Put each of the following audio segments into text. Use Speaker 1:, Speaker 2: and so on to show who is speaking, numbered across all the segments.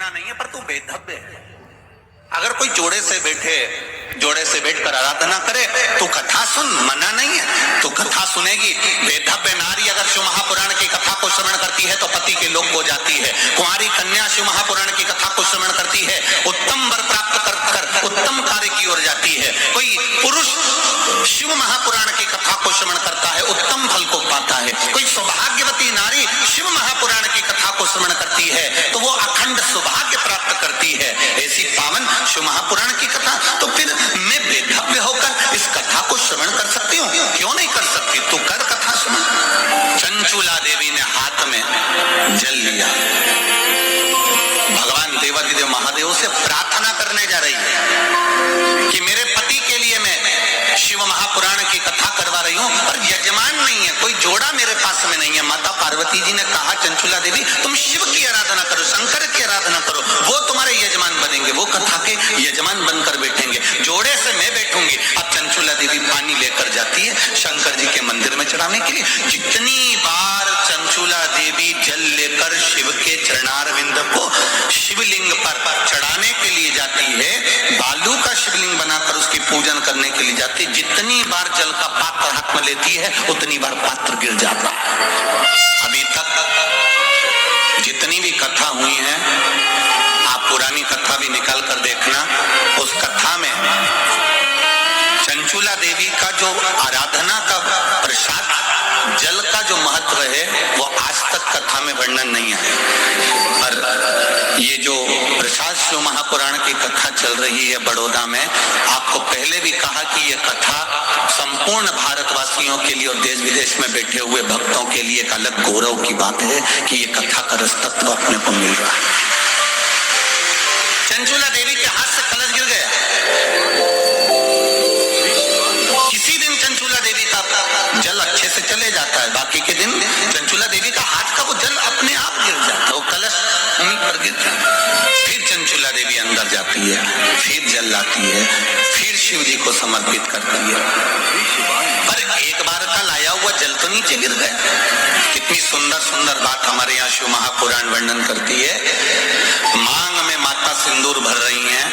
Speaker 1: मना नहीं है, पर तू बेधब्य है। अगर कोई जोड़े से बैठकर आराधना करे तो कथा सुन, मना नहीं है, तो कथा सुनेगी। वेदव्य नारी अगर शिव महापुराण की कथा को श्रवण करती है तो पति के लोक हो जाती है। कुंवारी कन्या शिव महापुराण की कथा को श्रवण करती है, उत्तम वर प्राप्त कर उत्तम कार्य की ओर जाती है। कोई पुरुष शिव महापुराण की कथा को श्रवण करता है, उत्तम फल को पाता है। कोई सौभाग्यवती नारी शिव महापुराण की कथा को श्रवण करती है तो वो अखंड सौभाग्य प्राप्त करती है। ऐसी पावन शिव महापुराण की कथा, तो फिर मैं बेधव्य होकर इस कथा को श्रवण कर सकती हूँ? क्यों नहीं कर सकती? तो कर कथा श्रवण। चंचुला देवी ने हाथ में जल लिया, भगवान देवादिदेव महादेव से प्रार्थना करने जा रही है कि मेरे पति के लिए मैं शिव महापुराण की कथा करवा रही हूँ, पर यजमान नहीं है, कोई जोड़ा मेरे पास में नहीं है। माता पार्वती जी ने कहा, चंचुला देवी तुम शिव की आराधना करो, शंकर की आराधना करो, वो तुम्हारे यजमान बनेंगे, वो कथा के यजमान बनकर बैठेंगे, जोड़े से मैं बैठूंगी। अब चंचुला देवी पानी लेकर जाती है शंकर जी के मंदिर में चढ़ाने के लिए। जितनी बार चंचुला देवी जल लेकर शिव के चरणारविंद को शिवलिंग पर चढ़ाने के लिए जाती है, बालू का शिवलिंग बनाकर उसकी पूजन करने के लिए जाती है, जितनी बार जल का पात्र हाथ में लेती है उतनी बार पात्र गिर जाता है। अभी तक जितनी भी कथा हुई है, आप पुरानी कथा भी निकाल कर देखना, उस कथा में चंचुला देवी का जो आराधना का प्रसाद जल का जो महत्व है वो आज तक कथा में वर्णन नहीं आया। पर ये जो प्रसाद शिव महापुराण की कथा चल रही है बड़ौदा में, आपको पहले भी कहा कि ये कथा संपूर्ण भारतवासियों के लिए और देश विदेश में बैठे हुए भक्तों के लिए एक अलग गौरव की बात है कि ये कथा का रस तत्व अपने को मिल रहा है। चंचुला देवी के हाथ से कलश गिर गया। किसी दिन चंचुला देवी का जल अच्छे से चले जाता है, बाकी के दिन चंचुला देवी का हाथ का वो जल अपने आप गिर जाता है, वो कलश भूमि पर गिर जाता है। फिर चंचुला देवी अंदर जाती है, फिर जल लाती है, फिर शिव जी को समर्पित करती है, पर एक बार का लाया हुआ जल तो नीचे गिर गया। कितनी सुंदर सुंदर बात हमारे यहाँ शिव महापुराण वर्णन करती है। मांग में माता सिंदूर भर रही हैं,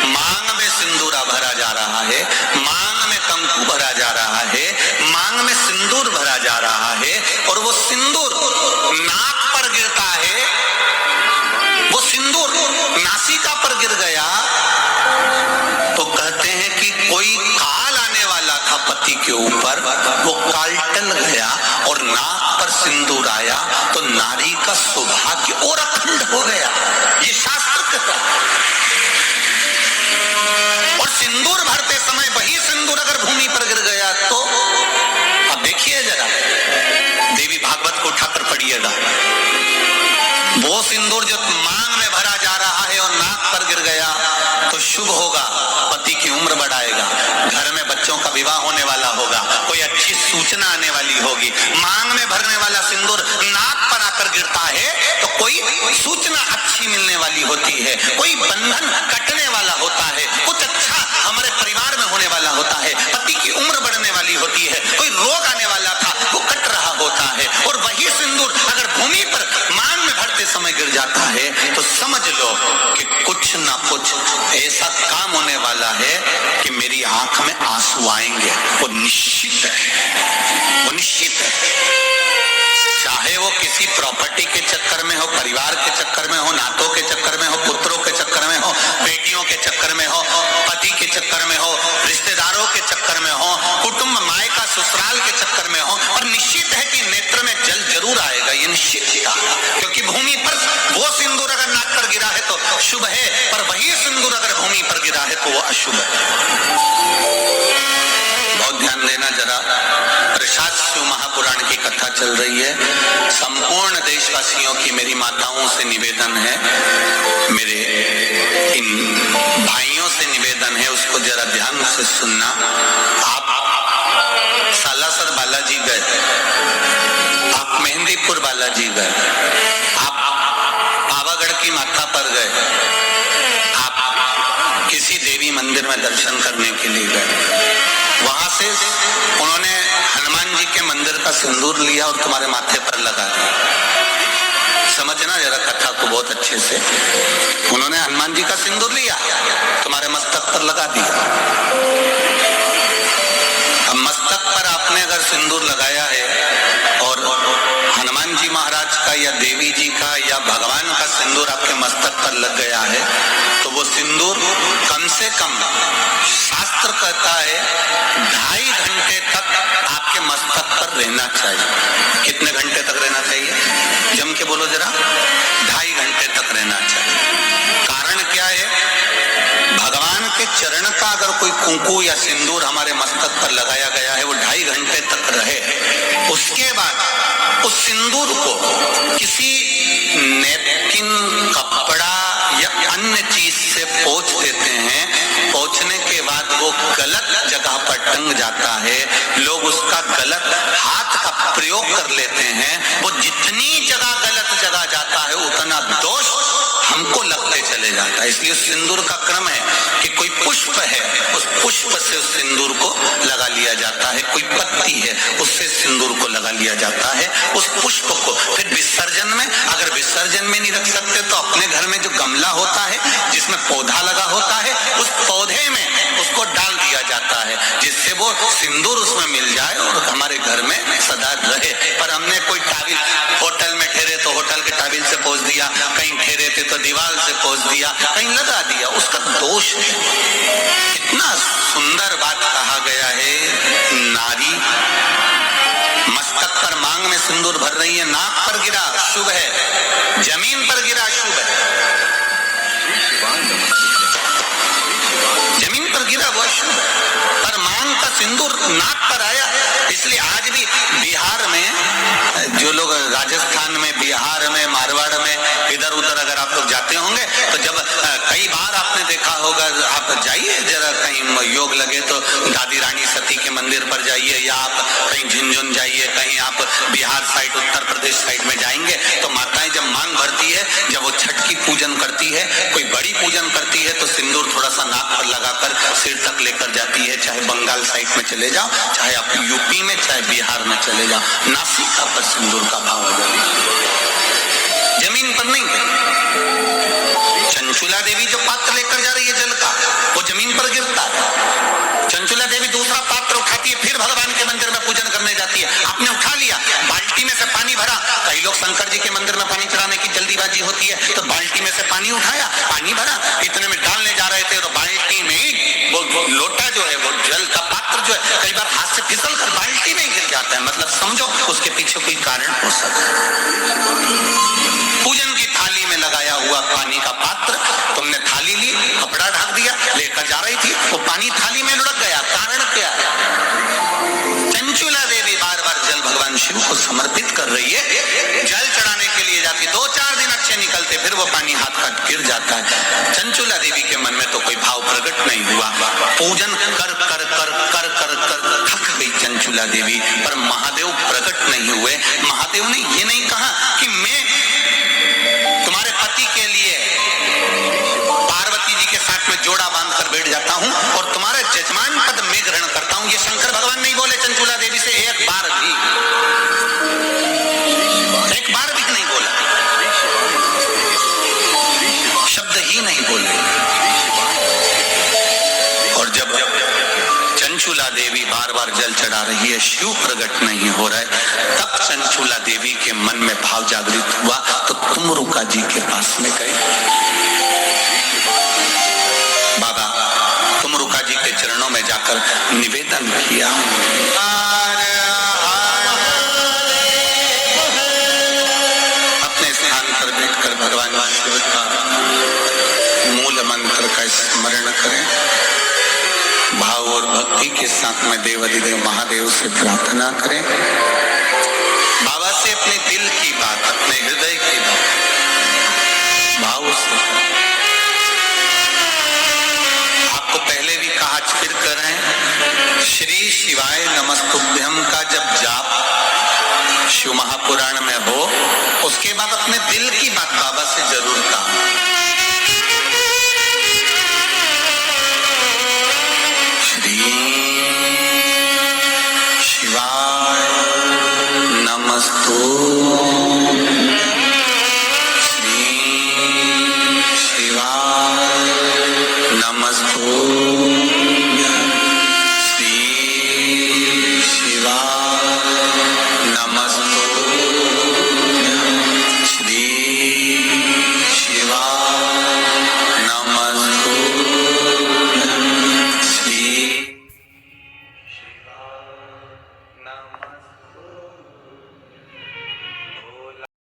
Speaker 1: मांग में सिंदूरा भरा जा रहा है, मांग में कंकु भरा जा रहा है, मांग में सिंदूर भरा जा रहा है, और वो सिंदूर नाक पर गिरता है, वो सिंदूर नासिका पर गिर गया तो कहते हैं कि कोई काल आने वाला था पति के ऊपर, वो काल टल गया और नाक पर सिंदूर आया तो नारी का सौभाग्य और अखंड हो गया। ये शास्त्र कहता है। और सिंदूर भरते समय वही सिंदूर अगर भूमि पर गिर गया तो अब देखिए जरा, देवी भागवत को उठाकर पढ़िएगा, वो सिंदूर जो मांग में भरा जा रहा है और नाक पर गिर गया तो शुभ होगा, पति की उम्र बढ़ाएगा, घर में बच्चों का विवाह होने वाला होगा, कोई अच्छी सूचना आने वाली होगी। मांग में भरने वाला सिंदूर नाक पर आकर गिरता है तो कोई सूचना अच्छी मिलने वाली होती है, कोई बंधन कटने वाला होता है, कुछ अच्छा हमारे परिवार में होने वाला होता है, पति की उम्र बढ़ने वाली होती है, कोई रोग आने वाला था वो कट रहा होता है। और वही सिंदूर अगर भूमि पर मांग में भरते समय गिर जाता है तो समझ लो कि कुछ ना कुछ ऐसा काम होने वाला है कि मेरी आंख में आंसू आएंगे। वो निश्चित है, वो निश्चित है। चाहे वो किसी प्रॉपर्टी के चक्कर में हो, परिवार के चक्कर में हो, नातों के चक्कर में हो, पुत्रों के चक्कर में हो, बेटियों के चक्कर में हो, पति के चक्कर में हो, रिश्तेदारों के चक्कर में हो, कुटुंब मायका ससुराल के चक्कर में हो, और निश्चित है कि नेत्र में जल जरूर आएगा, ये निश्चित था। क्योंकि भूमि पर वो सिंदूर अगर नाक पर गिरा है तो शुभ है, पर वही सिंदूर अगर भूमि पर गिरा है तो वो अशुभ है। बहुत ध्यान देना जरा। प्रसाद शिव महापुराण की कथा चल रही है। संपूर्ण देशवासियों की मेरी माताओं से निवेदन है, मेरे इन भाइयों से निवेदन है, उसको जरा ध्यान से सुनना। आप सालासर बालाजी गए, आप मेहंदीपुर बालाजी गए, आप पावागढ़ की माता पर गए, आप किसी देवी मंदिर में दर्शन करने के लिए गए, वहां से उन्होंने हनुमान जी के मंदिर का सिंदूर लिया और तुम्हारे माथे पर लगा दिया। समझना जरा कथा को बहुत अच्छे से। उन्होंने हनुमान जी का सिंदूर लिया, तुम्हारे मस्तक पर लगा दिया। अब मस्तक पर आपने अगर सिंदूर लगाया है और हनुमान जी महाराज का या देवी जी का या भगवान का सिंदूर आपके मस्तक पर लग गया है, तो वो सिंदूर कम से कम शास्त्र कहता है 2.5 घंटे तक आपके मस्तक पर रहना चाहिए। कितने घंटे तक रहना चाहिए? जम के बोलो जरा। 2.5 घंटे तक रहना चाहिए। कारण क्या है? भगवान के चरण का अगर कोई कुंकू या सिंदूर हमारे मस्तक पर लगाया गया है, वो 2.5 घंटे तक रहे, उसके बाद उस सिंदूर को किसी नैपकिन, कपड़ा या अन्य चीज से पोंछ देते हैं। पोंछने के बाद वो गलत जगह पर टंग जाता है, लोग उसका गलत हाथ का प्रयोग कर लेते हैं। वो जितनी जगह गलत जगह जाता है उतना दोष हमको लगते चले जाता है। इसलिए उस सिंदूर का क्रम है कि कोई पुष्प है, उस पुष्प से उस सिंदूर को लगा लिया जाता है, कोई पत्ती है उससे सिंदूर को लगा लिया जाता है, उस पुष्प को। फिर विसर्जन में, अगर विसर्जन में नहीं रख सकते तो अपने घर में जो गमला होता है जिसमें पौधा लगा होता है, उस पौधे में उसको डाल दिया जाता है, जिससे वो सिंदूर उसमें मिल जाए और हमारे घर में सदा रहे। पर हमने कोई टाविल, होटल में ठहरे तो होटल के टाविल से पोंछ दिया, कहीं ठहरे थे तो दीवार से पोंछ दिया, कहीं लगा दिया, उसका दोष है। इतना सुंदर बात कहा गया है, नारी मस्तक पर मांग में सिंदूर भर रही है, नाक पर गिरा शुभ है, जमीन पर गिरा शुभ है, जमीन पर गिरा वो शुभ है, पर मांग का सिंदूर नाक पर आया। इसलिए आज भी बिहार में जो लोग, राजस्थान में, बिहार में, मारवाड़ में, इधर उधर अगर आप लोग जाते होंगे तो जब कई बार आपने देखा होगा, आप जाइए जरा कहीं योग लगे तो दादी रानी सती के मंदिर पर जाइए, या आप कहीं झुंझुन जाइए, कहीं आप बिहार साइड, उत्तर प्रदेश साइड में जाएंगे तो माताएं जब मांग भरती है, जब वो छठ की पूजन करती है, कोई बड़ी पूजन करती है, तो सिंदूर थोड़ा सा नाक पर लगाकर सिर तक लेकर जाती है। चाहे बंगाल साइड में चले जाओ, चाहे आप यूपी में, चाहे बिहार में चले जाओ, नासिका पर सिंदूर का भाव आ जाए, जमीन पर नहीं। चंचुला देवी जो पात्र लेकर जा रही है जल का, वो जमीन पर गिरता है। चंचुला देवी दूसरा पात्र उठाती है, फिर भगवान के मंदिर में पूजन करने जाती है। आपने उठा लिया, बाल्टी में से पानी भरा, कई लोग शंकर जी के मंदिर में पानी चढ़ाने की जल्दीबाजी होती है, तो बाल्टी में से पानी उठाया, पानी भरा, इतने में डालने जा रहे थे तो बाल्टी में वो लोटा जो है, वो जल का पात्र जो है, कई बार हाथ से फिसल कर बाल्टी में गिर जाता है। मतलब समझो उसके पीछे कोई कारण हो सकता है। पूजन की थाली में लगाया हुआ पानी का पात्र, तुमने थाली ली, कपड़ा ढक दिया, लेकर जा रही थी, वो पानी थाली में लुढ़क गया, कारण क्या है? चंचुला देवी बार बार जल भगवान शिव को समर्पित कर रही है, जल चढ़ाने के लिए जाती, 2-4 दिन अच्छे निकलते, फिर वो पानी हाथ का गिर जाता है। चंचुला देवी के मन में तो कोई भाव प्रकट नहीं हुआ, पूजन कर कर कर कर कर कर थक गई चंचुला देवी, पर महादेव प्रकट नहीं हुए। महादेव ने ये नहीं कहा कि मैं तुम्हारे पति के लिए पार्वती जी के साथ में जोड़ा बांधकर बैठ जाता हूं और तुम्हारा जजमान पद मैं ग्रहण करता हूं, ये शंकर भगवान नहीं बोले चंचुला देवी से एक बार भी नहीं बोला, शब्द ही नहीं बोले। और जब चंचुला देवी बार बार जल चढ़ा रही है, शिव प्रकट नहीं हो रहा है, तब चंचुला देवी के मन में भाव जागृत हुआ, तो तुमरुका जी के पास में गए। बाबा तुमरुका जी के चरणों में जाकर निवेदन किया, अपने स्थान पर बैठकर भगवान शिव का मूल मंत्र का स्मरण करें, भाव और भक्ति के साथ में देवाधिदेव महादेव से प्रार्थना करें, बाबा से अपने दिल की बात, अपने हृदय की बात भाव से। आपको पहले भी कहा, फिर करें, श्री शिवाय नमस्तुभ्यम का जब जाप शिव महापुराण में हो, उसके बाद अपने दिल की बात बाबा से जरूर कहा।